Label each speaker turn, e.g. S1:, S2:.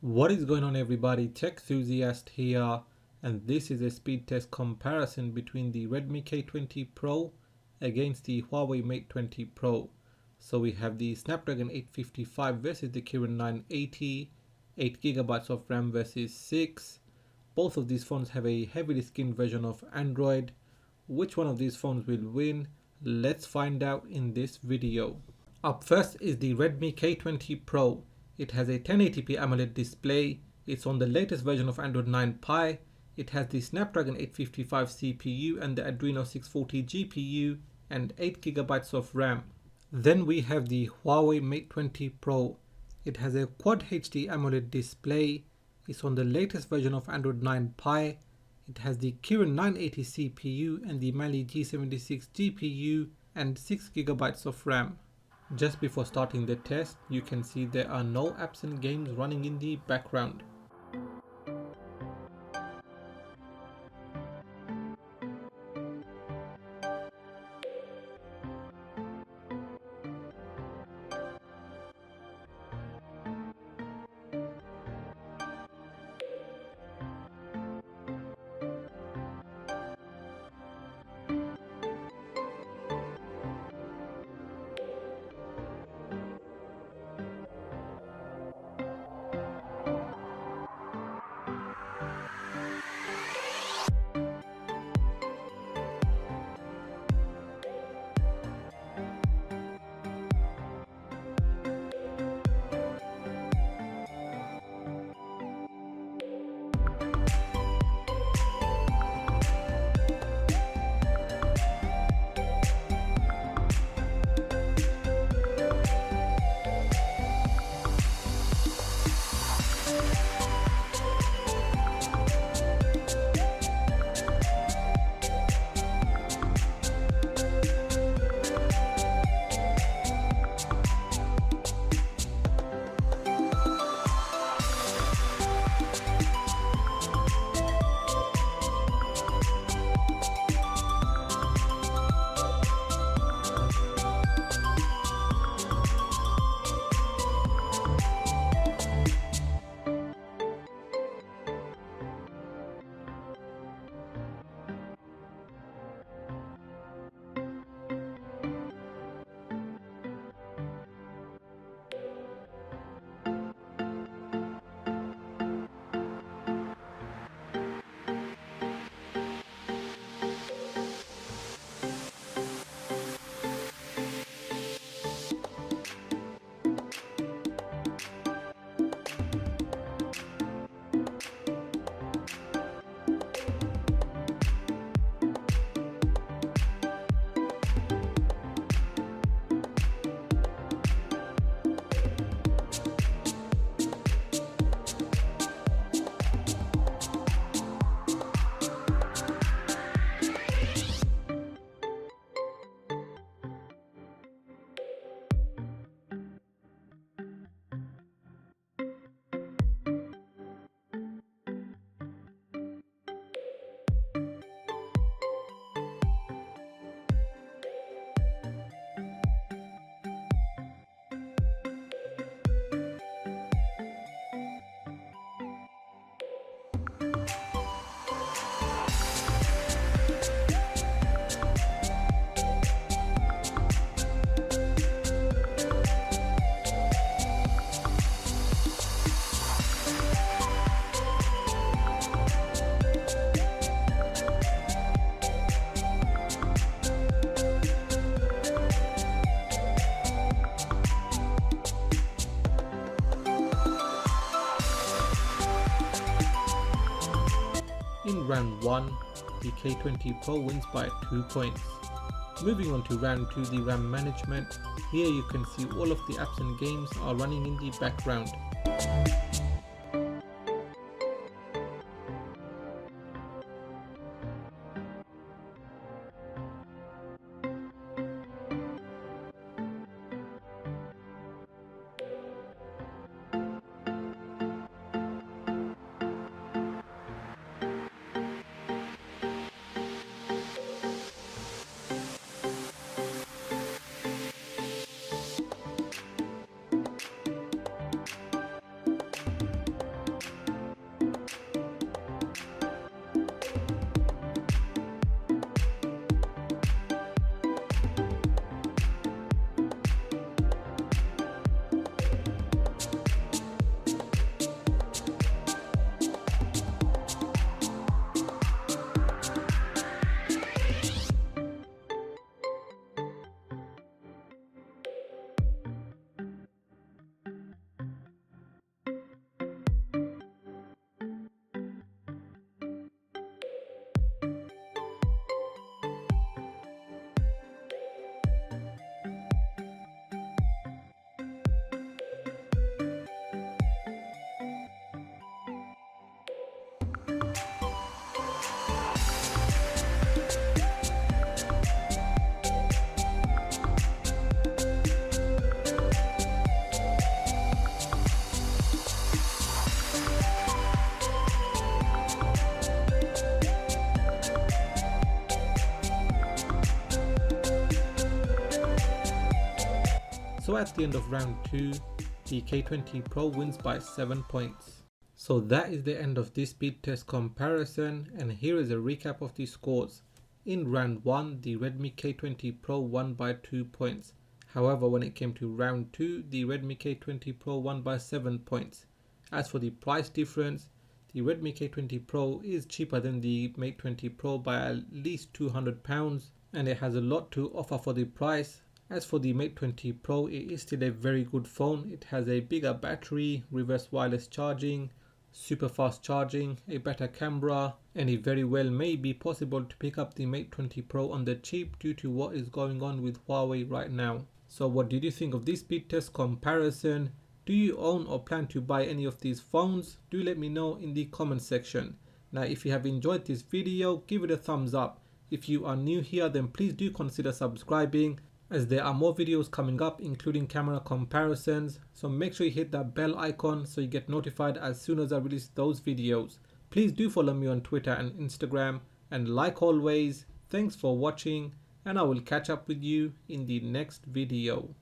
S1: What is going on, everybody? Tech enthusiast here, and this is a speed test comparison between the Redmi K20 Pro against the Huawei Mate 20 Pro. So we have the Snapdragon 855 versus the Kirin 980, 8GB of RAM versus 6. Both of these phones have a heavily skinned version of Android. Which one of these phones will win? Let's find out in this video. Up first is the Redmi K20 Pro. It has a 1080p AMOLED display. It's on the latest version of Android 9 Pie. It has the Snapdragon 855 CPU and the Adreno 640 GPU and 8GB of RAM. Then we have the Huawei Mate 20 Pro. It has a Quad HD AMOLED display. It's on the latest version of Android 9 Pie. It has the Kirin 980 CPU and the Mali G76 GPU and 6GB of RAM. Just before starting the test, you can see there are no apps and games running in the background. In round 1, the K20 Pro wins by 2 points. Moving on to round 2, the RAM management. Here you can see all of the apps and games are running in the background. So at the end of round 2, the K20 Pro wins by 7 points. So that is the end of this speed test comparison, and here is a recap of the scores. In round 1, the Redmi K20 Pro won by 2 points. However, when it came to round 2, the Redmi K20 Pro won by 7 points. As for the price difference, the Redmi K20 Pro is cheaper than the Mate 20 Pro by at least £200, and it has a lot to offer for the price. As for the Mate 20 Pro, it is still a very good phone. It has a bigger battery, reverse wireless charging, super fast charging, a better camera, and it very well may be possible to pick up the Mate 20 Pro on the cheap due to what is going on with Huawei right now. So what did you think of this speed test comparison? Do you own or plan to buy any of these phones? Do let me know in the comment section. Now if you have enjoyed this video, give it a thumbs up. If you are new here, then please do consider subscribing, as there are more videos coming up including camera comparisons. So make sure you hit that bell icon so you get notified as soon as I release those videos. Please do follow me on Twitter and Instagram, and like always, thanks for watching, and I will catch up with you in the next video.